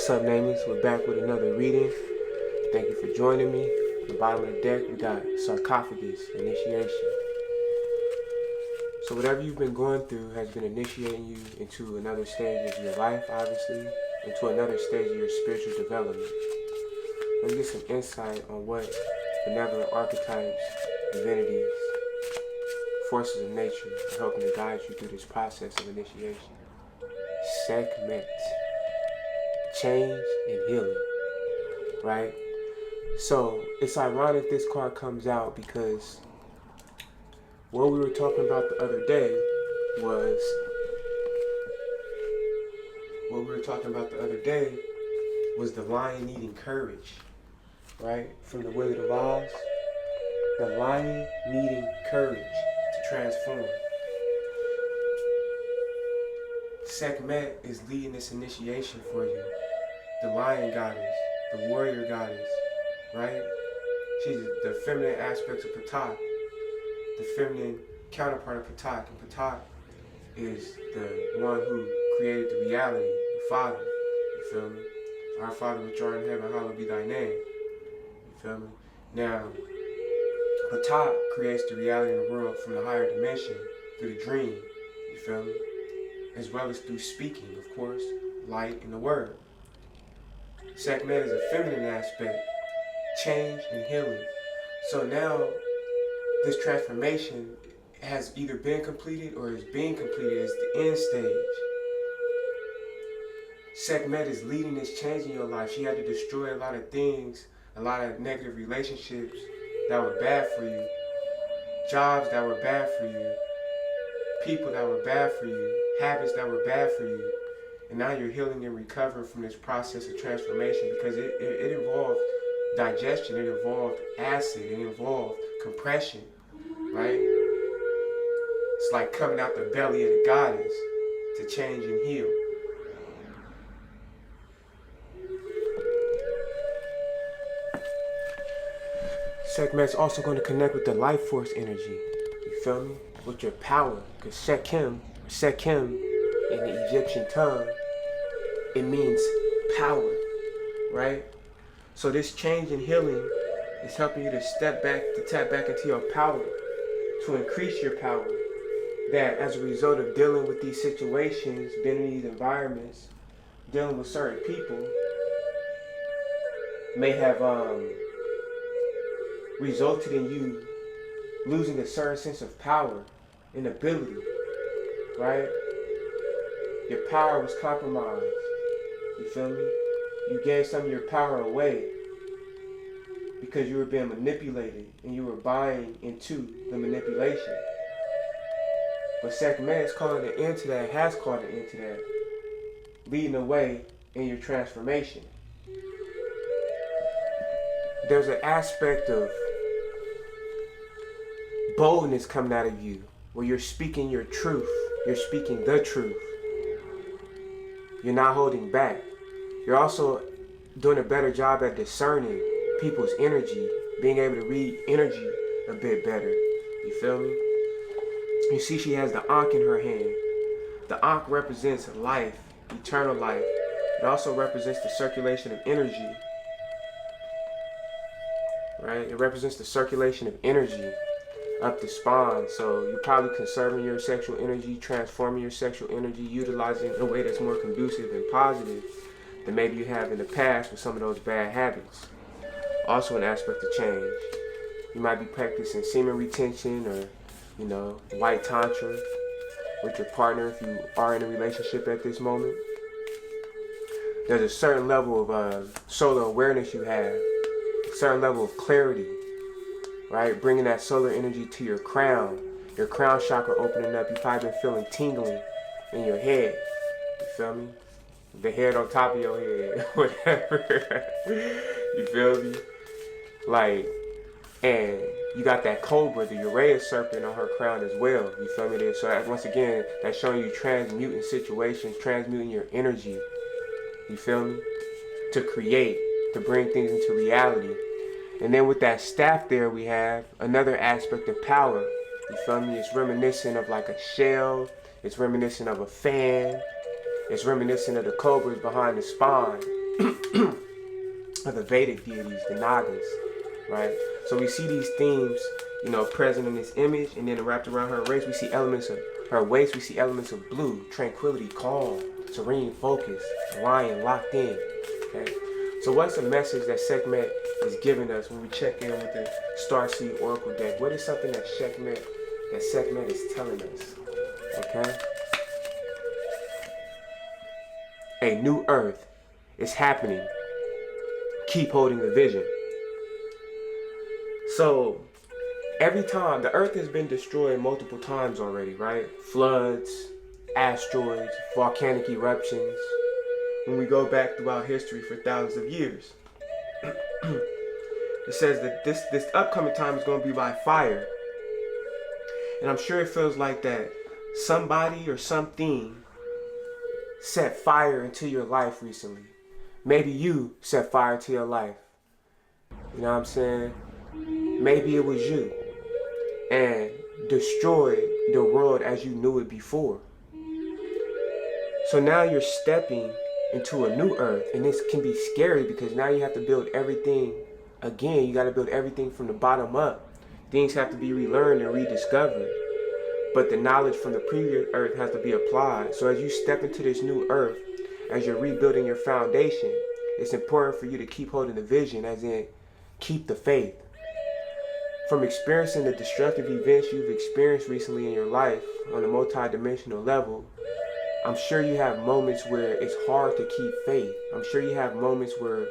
What's up, Nameless? We're back with another reading. Thank you for joining me. At the bottom of the deck, we got Sarcophagus, Initiation. So whatever you've been going through has been initiating you into another stage of your life, obviously, into another stage of your spiritual development. Let's get some insight on what benevolent archetypes, divinities, forces of nature are helping to guide you through this process of initiation. Sekhmet. Change and healing, right? So it's ironic this card comes out because what we were talking about the other day was the lion needing courage, right? From the Wizard of Oz, the lion needing courage to transform. Sekhmet is leading this initiation for you. The lion goddess, the warrior goddess, right? She's the feminine aspects of Ptah, the feminine counterpart of Ptah. And Ptah is the one who created the reality, the Father. You feel me? Our Father which art in heaven, hallowed be thy name. You feel me? Now, Ptah creates the reality in the world from the higher dimension through the dream. You feel me? As well as through speaking, of course, light and the word. Sekhmet is a feminine aspect, change and healing. So now, this transformation has either been completed or is being completed as the end stage. Sekhmet is leading this change in your life. She had to destroy a lot of things, a lot of negative relationships that were bad for you, jobs that were bad for you, people that were bad for you, habits that were bad for you. And now you're healing and recovering from this process of transformation because it involved digestion, it involved acid, it involved compression, right? It's like coming out the belly of the goddess to change and heal. Sekhmet's also going to connect with the life force energy, you feel me? With your power, because Sekhem in the Egyptian tongue, it means power, right? So this change and healing is helping you to tap back into your power, to increase your power. That as a result of dealing with these situations, being in these environments, dealing with certain people, may have resulted in you losing a certain sense of power and ability, right? Your power was compromised. You feel me? You gave some of your power away because you were being manipulated and you were buying into the manipulation. But Sekhmet is calling an end to that, has called an end to that, leading the way in your transformation. There's an aspect of boldness coming out of you where you're speaking your truth. You're speaking the truth. You're not holding back. You're also doing a better job at discerning people's energy, being able to read energy a bit better. You feel me? You see she has the Ankh in her hand. The Ankh represents life, eternal life. It also represents the circulation of energy. Right? It represents the circulation of energy up the spine. So you're probably conserving your sexual energy, transforming your sexual energy, utilizing it in a way that's more conducive and positive than maybe you have in the past with some of those bad habits. Also an aspect of change. You might be practicing semen retention or, white tantra with your partner if you are in a relationship at this moment. There's a certain level of solar awareness you have, a certain level of clarity, right? Bringing that solar energy to your crown chakra opening up. You've probably been feeling tingling in your head. You feel me? The head on top of your head, whatever. You feel me? And you got that cobra, the Uranus serpent on her crown as well. You feel me? So once again, that's showing you transmuting situations, transmuting your energy. You feel me? To create, to bring things into reality. And then with that staff there, we have another aspect of power. You feel me? It's reminiscent of like a shell. It's reminiscent of a fan. It's reminiscent of the cobras behind the spine. of the Vedic deities, the Nagas, right? So we see these themes, present in this image, and then wrapped around her waist, we see elements of her waist, we see elements of blue, tranquility, calm, serene, focus, lion, locked in, okay? So what's the message that Sekhmet is giving us when we check in with the Starseed Oracle deck? What is something that Sekhmet is telling us, okay? A new earth is happening. Keep holding the vision. So every time, the earth has been destroyed multiple times already, right? Floods, asteroids, volcanic eruptions. When we go back throughout history for thousands of years, it says that this upcoming time is going to be by fire. And I'm sure it feels like that somebody or something set fire into your life recently. Maybe you set fire to your life. You know what I'm saying? Maybe it was you, and destroyed the world as you knew it before. So now you're stepping into a new earth, and this can be scary because now you have to build everything again. You got to build everything from the bottom up. Things have to be relearned and rediscovered. But the knowledge from the previous earth has to be applied. So as you step into this new earth, as you're rebuilding your foundation, it's important for you to keep holding the vision, as in keep the faith. From experiencing the destructive events you've experienced recently in your life on a multi-dimensional level, I'm sure you have moments where it's hard to keep faith. I'm sure you have moments where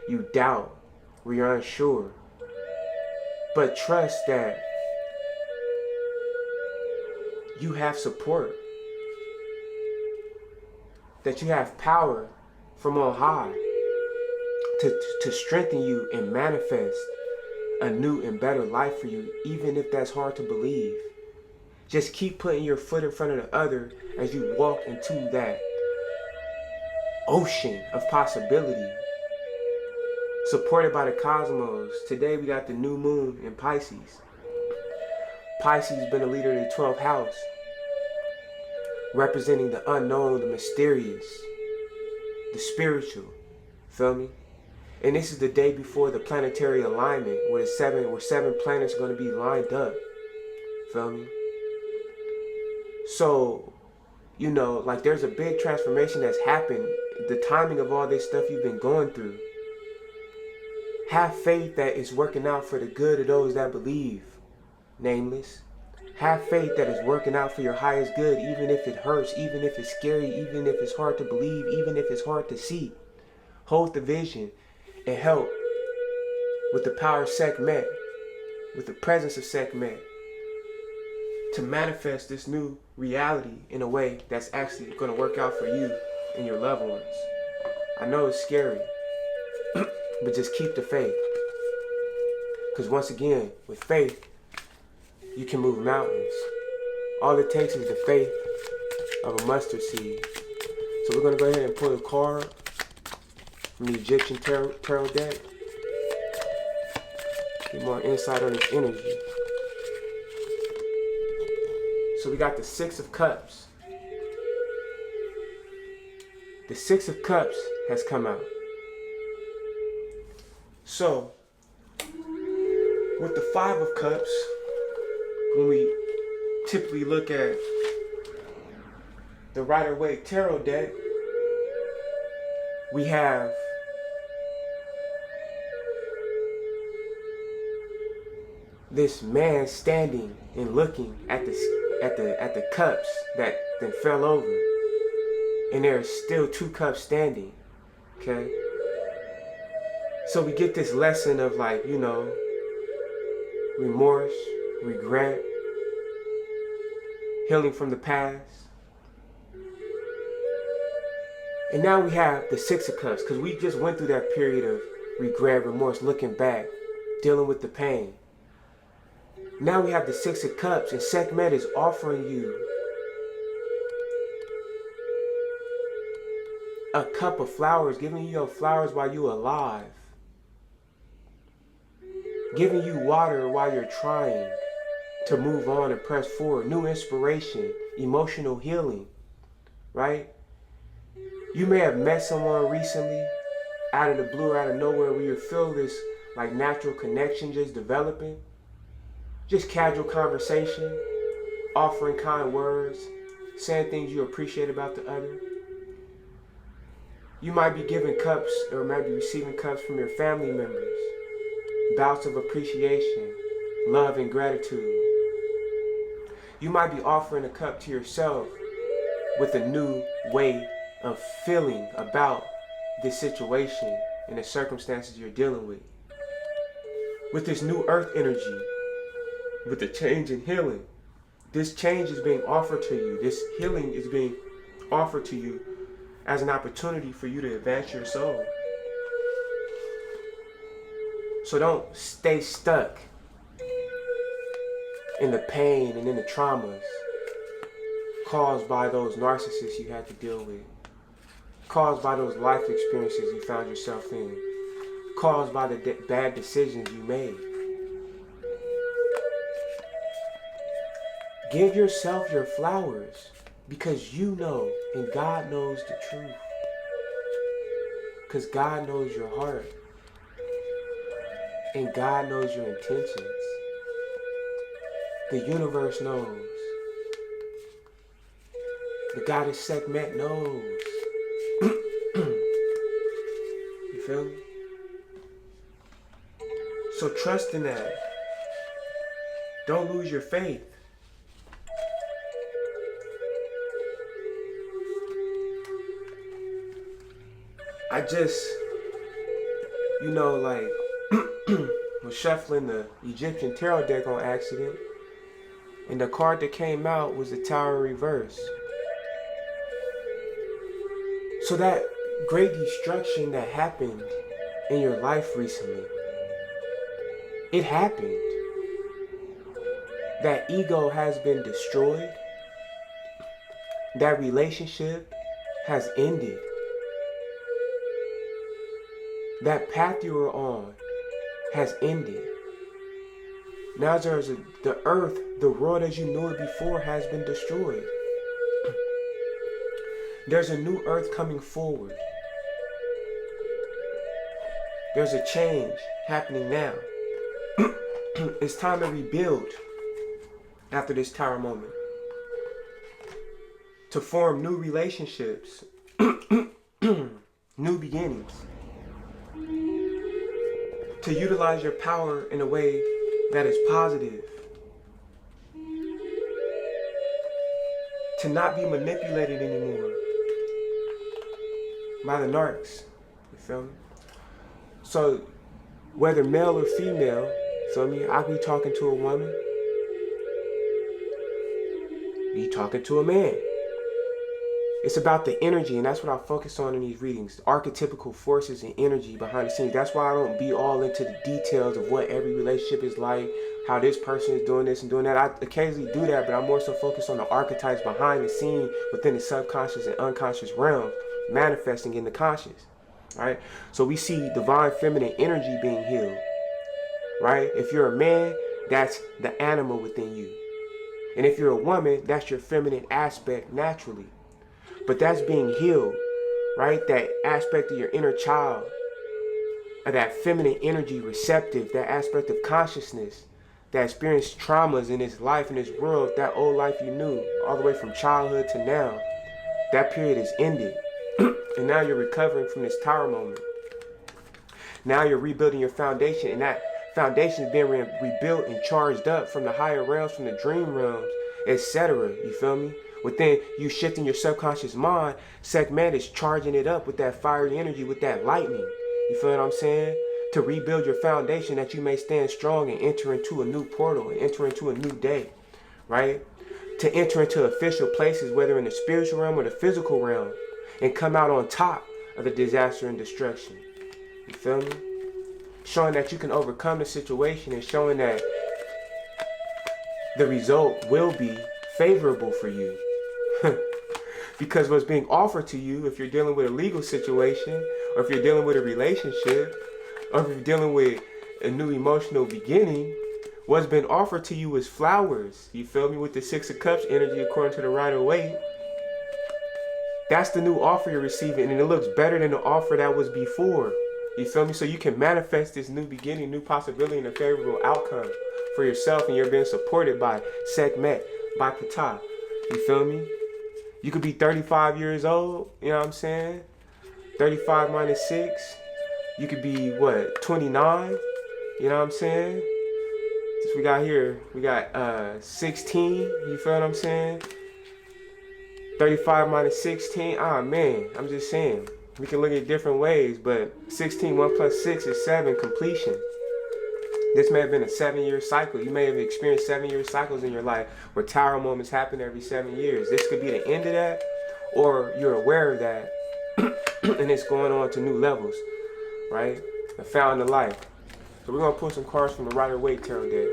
you doubt, where you're unsure. But trust that you have support, that you have power from on high to strengthen you and manifest a new and better life for you, even if that's hard to believe. Just keep putting your foot in front of the other as you walk into that ocean of possibility, supported by the cosmos. Today we got the new moon in Pisces. Pisces has been a leader of the 12th house, representing the unknown, the mysterious, the spiritual. Feel me? And this is the day before the planetary alignment, where seven planets are going to be lined up. Feel me? So, like there's a big transformation that's happened. The timing of all this stuff you've been going through. Have faith that it's working out for the good of those that believe. Nameless. Have faith that it's working out for your highest good, even if it hurts, even if it's scary, even if it's hard to believe, even if it's hard to see. Hold the vision and help with the power of Sekhmet, with the presence of Sekhmet, to manifest this new reality in a way that's actually going to work out for you and your loved ones. I know it's scary, but just keep the faith. Because once again, with faith, you can move mountains. All it takes is the faith of a mustard seed. So we're going to go ahead and pull a card from the Egyptian tarot deck. Get more insight on this energy. So we got the Six of Cups. The Six of Cups has come out. So, with the Five of Cups, when we typically look at the Rider-Waite tarot deck, we have this man standing and looking at the cups that then fell over, and there's still two cups standing. Okay, so we get this lesson of remorse, regret, healing from the past. And now we have the Six of Cups, because we just went through that period of regret, remorse, looking back, dealing with the pain. Now we have the Six of Cups, and Sekhmet is offering you a cup of flowers, giving you your flowers while you're alive, giving you water while you're trying to move on and press forward, new inspiration, emotional healing, right? You may have met someone recently out of the blue, out of nowhere, where you feel this like natural connection just developing. Just casual conversation, offering kind words, saying things you appreciate about the other. You might be giving cups or maybe receiving cups from your family members. Bouts of appreciation, love, and gratitude. You might be offering a cup to yourself with a new way of feeling about this situation and the circumstances you're dealing with. With this new earth energy, with the change in healing, this change is being offered to you. This healing is being offered to you as an opportunity for you to advance your soul. So don't stay stuck in the pain and in the traumas caused by those narcissists you had to deal with, caused by those life experiences you found yourself in, caused by the bad decisions you made. Give yourself your flowers because you know and God knows the truth. Because God knows your heart. And God knows your intentions. The universe knows. The goddess Sekhmet knows. You feel me? So trust in that. Don't lose your faith. I just, was shuffling the Egyptian tarot deck on accident, and the card that came out was the Tower in reverse. So that great destruction that happened in your life recently, it happened. That ego has been destroyed. That relationship has ended. That path you were on has ended. Now the earth, the world as you knew it before, has been destroyed. There's a new earth coming forward. There's a change happening now. It's time to rebuild after this tower moment. To form new relationships. New beginnings. To utilize your power in a way that is positive. To not be manipulated anymore by the narcs. You feel me? So, whether male or female, feel me? I could be talking to a woman. You talking to a man. It's about the energy, and that's what I focus on in these readings. The archetypical forces and energy behind the scenes. That's why I don't be all into the details of what every relationship is like, how this person is doing this and doing that. I occasionally do that, but I'm more so focused on the archetypes behind the scene within the subconscious and unconscious realm, manifesting in the conscious. Right? So we see divine feminine energy being healed. Right? If you're a man, that's the animal within you. And if you're a woman, that's your feminine aspect naturally. But that's being healed, right? That aspect of your inner child, of that feminine energy receptive, that aspect of consciousness that experienced traumas in this life, in this world, that old life you knew, all the way from childhood to now. That period is ended. And now you're recovering from this tower moment. Now you're rebuilding your foundation, and that foundation is being rebuilt and charged up from the higher realms, from the dream realms, etc. You feel me? Within you shifting your subconscious mind, Sekhmet is charging it up with that fiery energy, with that lightning. You feel what I'm saying? To rebuild your foundation that you may stand strong and enter into a new portal and enter into a new day, right? To enter into official places, whether in the spiritual realm or the physical realm, and come out on top of the disaster and destruction. You feel me? Showing that you can overcome the situation and showing that the result will be favorable for you. Because what's being offered to you, if you're dealing with a legal situation, or if you're dealing with a relationship, or if you're dealing with a new emotional beginning, what's been offered to you is flowers. You feel me? With the Six of Cups energy according to the Rider-Waite. That's the new offer you're receiving, and it looks better than the offer that was before. You feel me? So you can manifest this new beginning, new possibility, and a favorable outcome for yourself, and you're being supported by Sekhmet, by Ptah. You feel me? You could be 35 years old, you know what I'm saying? 35 minus 6. You could be, what, 29? You know what I'm saying? This we got here, we got 16, you feel what I'm saying? 35 minus 16, man, I'm just saying. We can look at different ways, but 16, 1 plus 6 is 7, completion. This may have been a 7-year cycle. You may have experienced 7-year cycles in your life where tower moments happen every 7 years. This could be the end of that, or you're aware of that, and it's going on to new levels, right? I found the life. So we're going to pull some cards from the Rider-Waite Tarot deck.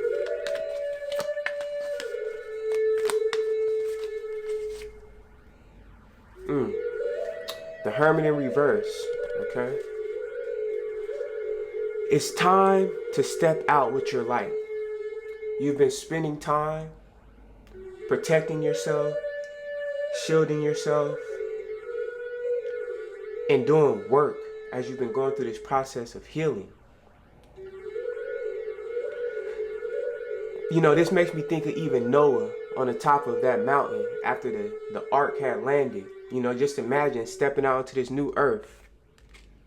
The Hermit in reverse, okay? It's time to step out with your light. You've been spending time protecting yourself, shielding yourself, and doing work as you've been going through this process of healing. You know, this makes me think of even Noah on the top of that mountain after the ark had landed. You know, just imagine stepping out into this new earth.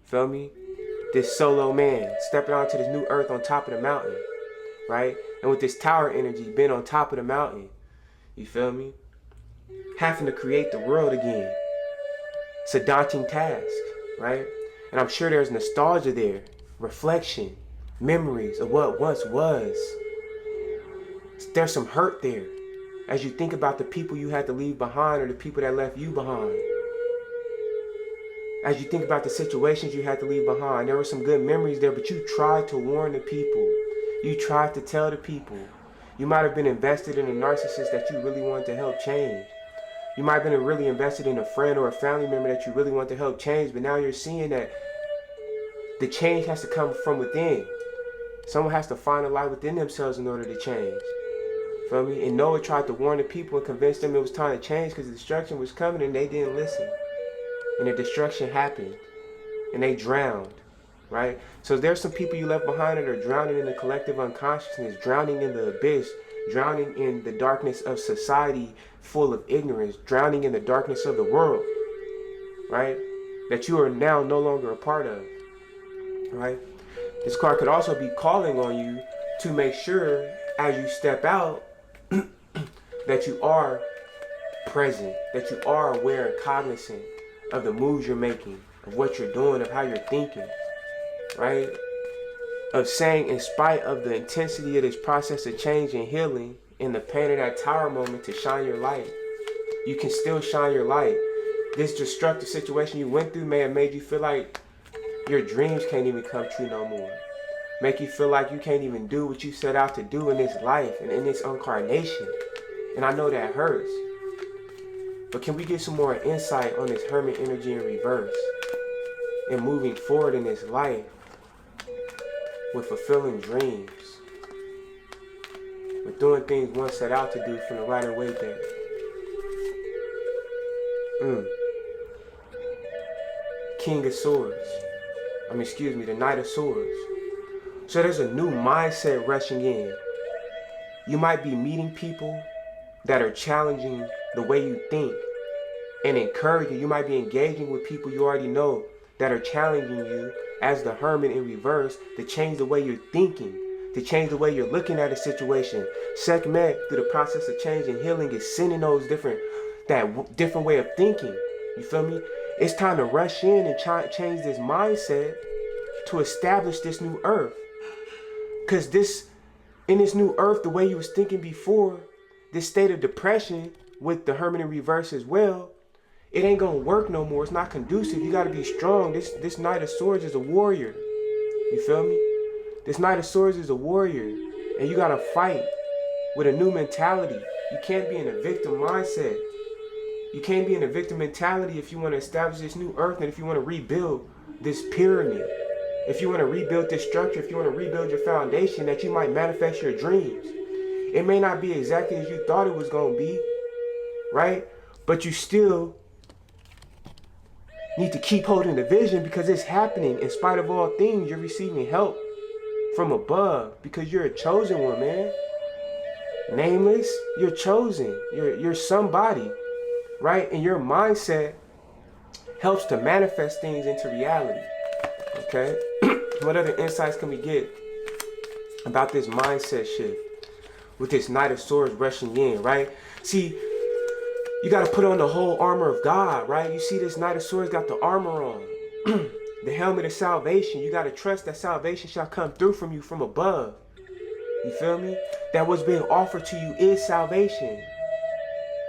Feel me? This solo man stepping out into this new earth on top of the mountain, right? And with this tower energy being on top of the mountain, you feel me? Having to create the world again. It's a daunting task, right? And I'm sure there's nostalgia there, reflection, memories of what once was. There's some hurt there as you think about the people you had to leave behind or the people that left you behind. As you think about the situations you had to leave behind, there were some good memories there, but you tried to warn the people. You tried to tell the people. You might have been invested in a narcissist that you really wanted to help change. You might have been really invested in a friend or a family member that you really want to help change, but now you're seeing that the change has to come from within. Someone has to find a light within themselves in order to change. Feel me? And Noah tried to warn the people and convince them it was time to change because the destruction was coming, and they didn't listen. And the destruction happened, and they drowned, right? So there's some people you left behind that are drowning in the collective unconsciousness, drowning in the abyss, drowning in the darkness of society full of ignorance, drowning in the darkness of the world, right? That you are now no longer a part of, right? This card could also be calling on you to make sure as you step out that you are present, that you are aware and cognizant of the moves you're making, of what you're doing, of how you're thinking, right? Of saying, in spite of the intensity of this process of change and healing and the pain of that tower moment, to shine your light. You can still shine your light. This destructive situation you went through may have made you feel like your dreams can't even come true no more. Make you feel like you can't even do what you set out to do in this life and in this incarnation. And I know that hurts. But can we get some more insight on this Hermit energy in reverse and moving forward in this life with fulfilling dreams, with doing things one set out to do from the Rider-Waite deck? King of Swords. The Knight of Swords. So there's a new mindset rushing in. You might be meeting people that are challenging the way you think and encouraging. You might be engaging with people you already know that are challenging you as the Hermit in reverse to change the way you're thinking, to change the way you're looking at a situation. Sekhmet, through the process of change and healing, is sending that different way of thinking. You feel me? It's time to rush in and change this mindset to establish this new earth. Because in this new earth, the way you was thinking before, this state of depression with the Hermit in reverse as well, it ain't gonna work no more. It's not conducive. You gotta be strong. This Knight of Swords is a warrior. You feel me? This Knight of Swords is a warrior. And you gotta fight with a new mentality. You can't be in a victim mindset. You can't be in a victim mentality if you want to establish this new earth and if you want to rebuild this pyramid. If you want to rebuild this structure, if you want to rebuild your foundation, that you might manifest your dreams. It may not be exactly as you thought it was going to be, right? But you still need to keep holding the vision because it's happening. In spite of all things, you're receiving help from above because you're a chosen one, man. Nameless, you're chosen. You're somebody, right? And your mindset helps to manifest things into reality. Okay? What other insights can we get about this mindset shift with this Knight of Swords rushing in, right? See, you got to put on the whole armor of God, right? You see this Knight of Swords got the armor on. The helmet of salvation. You got to trust that salvation shall come through from you from above. You feel me? That what's being offered to you is salvation,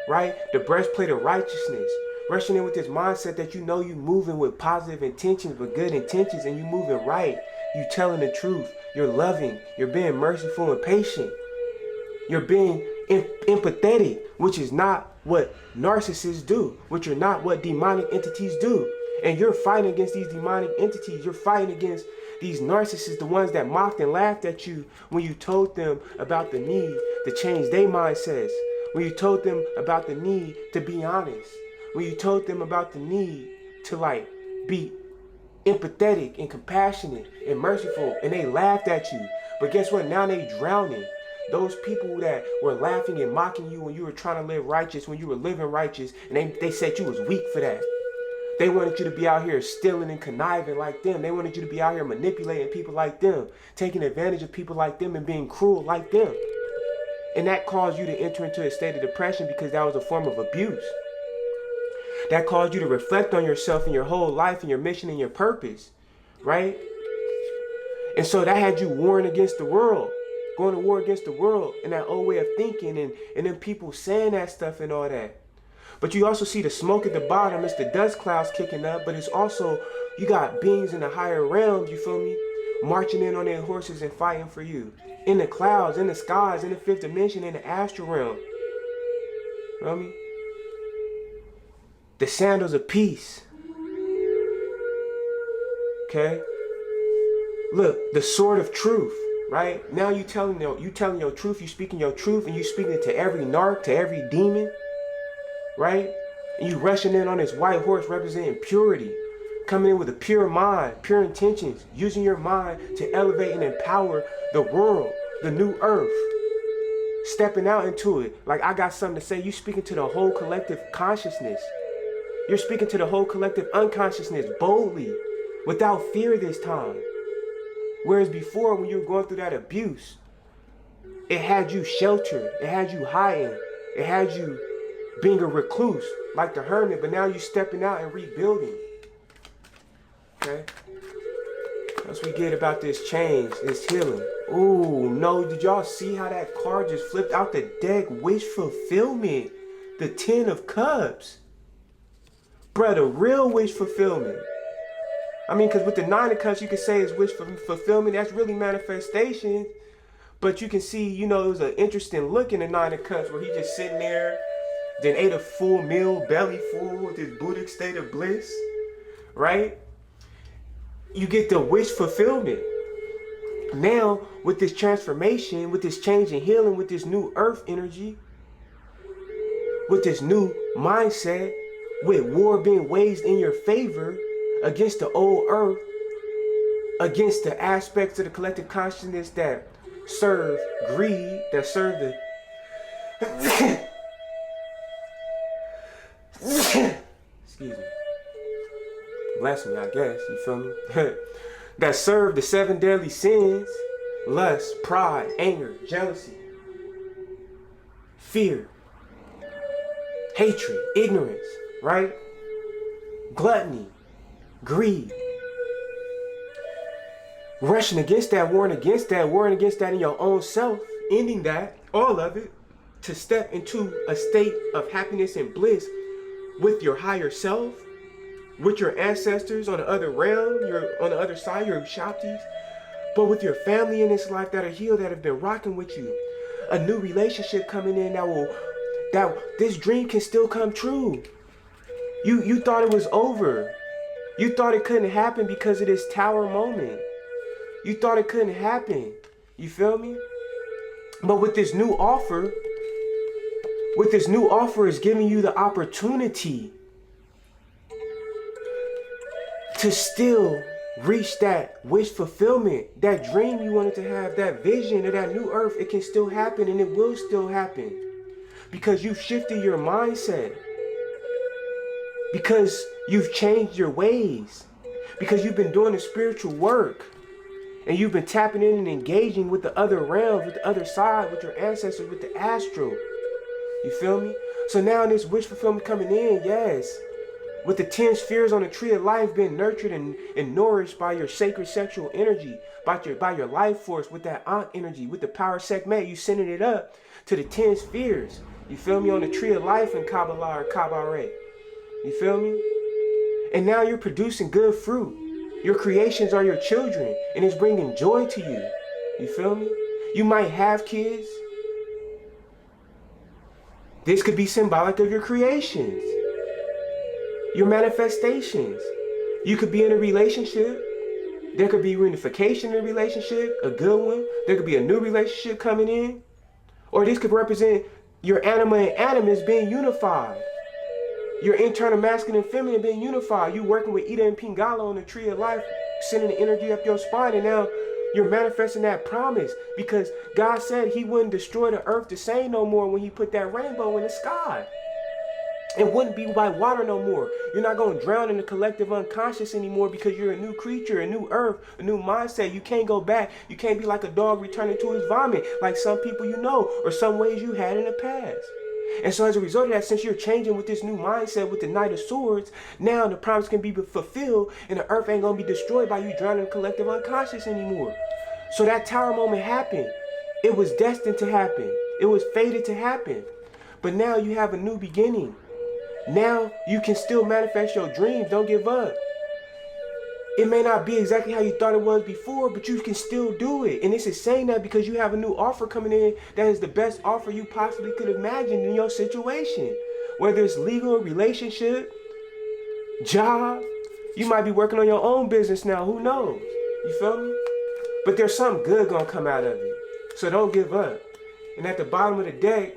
right? The breastplate of righteousness. Rushing in with this mindset that you know you moving with positive intentions, with good intentions, and you moving right. You telling the truth. You're loving. You're being merciful and patient. You're being empathetic, which is not what narcissists do, which are not what demonic entities do. And you're fighting against these demonic entities. You're fighting against these narcissists, the ones that mocked and laughed at you when you told them about the need to change their mindsets, when you told them about the need to be honest, when you told them about the need to be empathetic and compassionate and merciful, and they laughed at you. But guess what? Now they drowning. Those people that were laughing and mocking you when you were trying to live righteous, when you were living righteous, and they said you was weak for that. They wanted you to be out here stealing and conniving like them. They wanted you to be out here manipulating people like them, taking advantage of people like them and being cruel like them. And that caused you to enter into a state of depression because that was a form of abuse. That caused you to reflect on yourself and your whole life and your mission and your purpose, right? And so that had you warring against the world, going to war against the world and that old way of thinking and then people saying that stuff and all that. But you also see the smoke at the bottom. It's the dust clouds kicking up, but it's also, you got beings in the higher realms, you feel me? Marching in on their horses and fighting for you. In the clouds, in the skies, in the fifth dimension, in the astral realm. You know what I mean? The sandals of peace. Okay? Look, the sword of truth, right? Now you telling your truth, you speaking your truth, and you speaking it to every narc, to every demon. Right? And you rushing in on this white horse representing purity. Coming in with a pure mind, pure intentions. Using your mind to elevate and empower the world, the new earth. Stepping out into it. Like I got something to say. You speaking to the whole collective consciousness. You're speaking to the whole collective unconsciousness boldly. Without fear this time. Whereas before when you were going through that abuse, it had you sheltered. It had you hiding. It had you being a recluse, like the hermit, but now you stepping out and rebuilding. Okay? That's what we get about this change, this healing. Ooh, no, did y'all see how that card just flipped out the deck? Wish fulfillment. The 10 of Cups. Bruh, the real wish fulfillment. I mean, because with the 9 of Cups, you can say it's wish fulfillment. That's really manifestation. But you can see, you know, it was an interesting look in the 9 of Cups where he just sitting there, then ate a full meal, belly full with this Buddhic state of bliss, right? You get the wish fulfillment. Now, with this transformation, with this change and healing, with this new earth energy, with this new mindset, with war being waged in your favor against the old earth, against the aspects of the collective consciousness that serve greed, that serve the excuse me. Bless me, I guess. You feel me? That serve the 7 deadly sins: lust, pride, anger, jealousy, fear, hatred, ignorance, right? Gluttony, greed. Rushing against that, warring against that in your own self, ending that, all of it, to step into a state of happiness and bliss with your higher self, with your ancestors on the other realm, you're on the other side, your Shaktis, but with your family in this life that are healed, that have been rocking with you. A new relationship coming in that this dream can still come true. You thought it was over. You thought it couldn't happen because of this tower moment. You thought it couldn't happen. You feel me? But with this new offer is giving you the opportunity to still reach that wish fulfillment, that dream you wanted to have, that vision of that new earth. It can still happen, and it will still happen because you've shifted your mindset, because you've changed your ways, because you've been doing the spiritual work, and you've been tapping in and engaging with the other realms, with the other side, with your ancestors, with the astral. You feel me? So now in this wish fulfillment coming in, yes, with the 10 spheres on the tree of life being nurtured and nourished by your sacred sexual energy, by your life force, with that Ankh energy, with the power of Sekhmet, you sending it up to the 10 spheres. You feel me? On the tree of life in Kabbalah or Kabbalah. You feel me? And now you're producing good fruit. Your creations are your children, and it's bringing joy to you. You feel me? You might have kids. This could be symbolic of your creations, your manifestations. You could be in a relationship. There could be reunification in a relationship, a good one. There could be a new relationship coming in. Or this could represent your anima and animus being unified. Your internal masculine and feminine being unified. You working with Ida and Pingala on the tree of life, sending the energy up your spine, and now you're manifesting that promise because God said he wouldn't destroy the earth the same no more when he put that rainbow in the sky. It wouldn't be by water no more. You're not going to drown in the collective unconscious anymore because you're a new creature, a new earth, a new mindset. You can't go back. You can't be like a dog returning to his vomit like some people you know or some ways you had in the past. And so as a result of that, since you're changing with this new mindset with the Knight of Swords, now the promise can be fulfilled and the earth ain't going to be destroyed by you drowning in the collective unconscious anymore. So that tower moment happened. It was destined to happen. It was fated to happen. But now you have a new beginning. Now you can still manifest your dreams. Don't give up. It may not be exactly how you thought it was before, but you can still do it. And this is saying that because you have a new offer coming in that is the best offer you possibly could imagine in your situation. Whether it's legal, relationship, job. You might be working on your own business now. Who knows? You feel me? But there's something good going to come out of it. So don't give up. And at the bottom of the deck,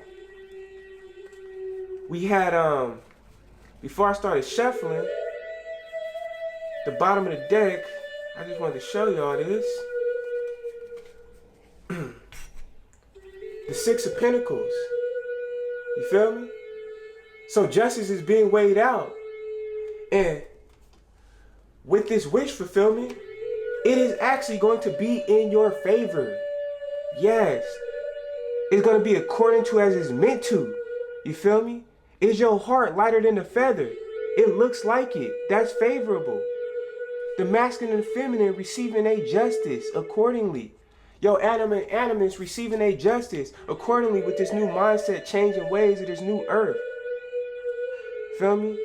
we had, before I started shuffling, the bottom of the deck, I just wanted to show y'all this. The Six of Pentacles. You feel me? So justice is being weighed out. And with this wish fulfillment, it is actually going to be in your favor. Yes. It's going to be according to as it's meant to. You feel me? Is your heart lighter than a feather? It looks like it. That's favorable. The masculine and feminine receiving a justice accordingly. Your anima and animus receiving a justice accordingly with this new mindset changing ways of this new earth. Feel me?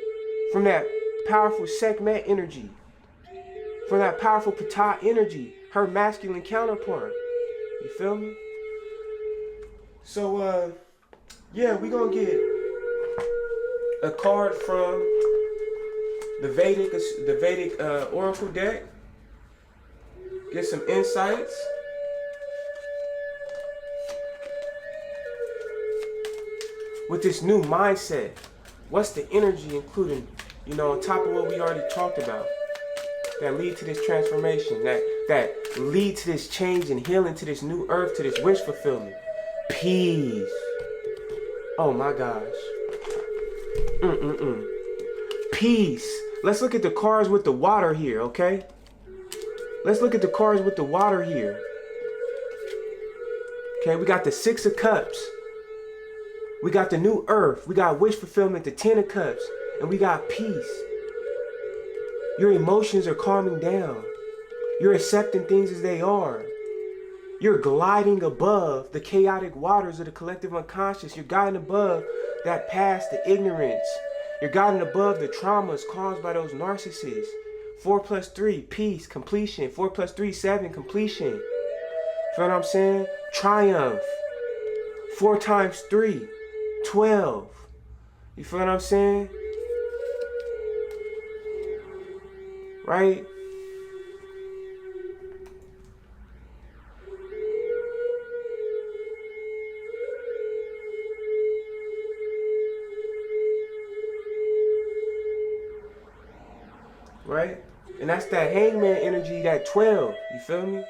From that powerful Sekhmet energy. From that powerful Ptah energy. Her masculine counterpart. You feel me? So, yeah, we gonna get a card from the Vedic Oracle deck. Get some insights. With this new mindset, what's the energy including, on top of what we already talked about, that lead to this transformation, that lead to this change and healing, to this new earth, to this wish fulfillment? Peace. Oh my gosh. Peace. Let's look at the cards with the water here, okay? Let's look at the cards with the water here. Okay, we got the Six of Cups. We got the new earth. We got wish fulfillment, the Ten of Cups. And we got peace. Your emotions are calming down. You're accepting things as they are. You're gliding above the chaotic waters of the collective unconscious. You're gliding above that past, the ignorance. You're gliding above the traumas caused by those narcissists. 4 plus 3, peace, completion. 4 plus 3, 7, completion. Feel what I'm saying? Triumph. 4 times 3, 12. You feel what I'm saying? Right? Right? And that's that hangman energy, that 12. You feel me?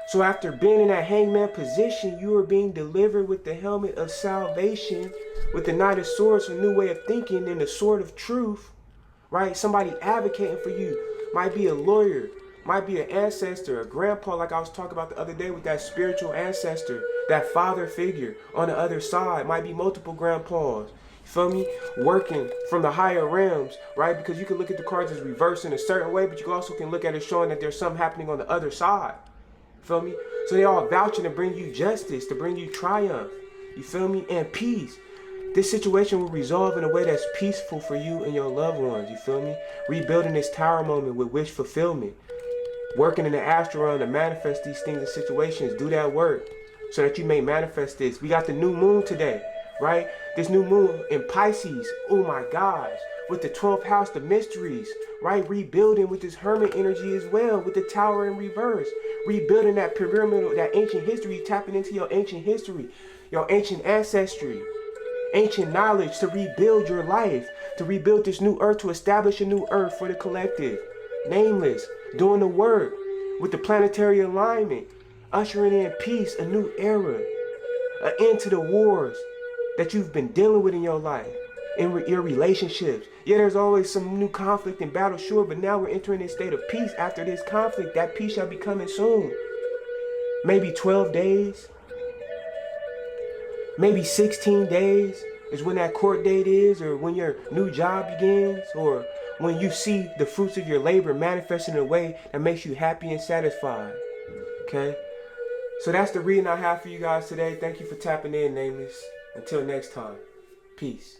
So after being in that hangman position, you are being delivered with the helmet of salvation, with the Knight of Swords, a new way of thinking, and the sword of truth, right? Somebody advocating for you. Might be a lawyer, might be an ancestor, a grandpa, like I was talking about the other day with that spiritual ancestor, that father figure on the other side. Might be multiple grandpas. You feel me? Working from the higher realms, right? Because you can look at the cards as reversed in a certain way, but you also can look at it showing that there's something happening on the other side. Feel me? So they all vouching to bring you justice, to bring you triumph. You feel me? And peace. This situation will resolve in a way that's peaceful for you and your loved ones. You feel me? Rebuilding this tower moment with wish fulfillment. Working in the astral realm to manifest these things and situations. Do that work so that you may manifest this. We got the new moon today, right? This new moon in Pisces. Oh my gosh. With the 12th house, the mysteries, right? Rebuilding with this hermit energy as well, with the tower in reverse. Rebuilding that pyramidal, that ancient history, tapping into your ancient history, your ancient ancestry, ancient knowledge to rebuild your life, to rebuild this new earth, to establish a new earth for the collective. Nameless, doing the work with the planetary alignment, ushering in peace, a new era, an end to the wars that you've been dealing with in your life. In your relationships. Yeah, there's always some new conflict and battle, sure, but now we're entering a state of peace after this conflict. That peace shall be coming soon. Maybe 12 days. Maybe 16 days is when that court date is, or when your new job begins, or when you see the fruits of your labor manifesting in a way that makes you happy and satisfied. Okay? So that's the reading I have for you guys today. Thank you for tapping in, Nameless. Until next time. Peace.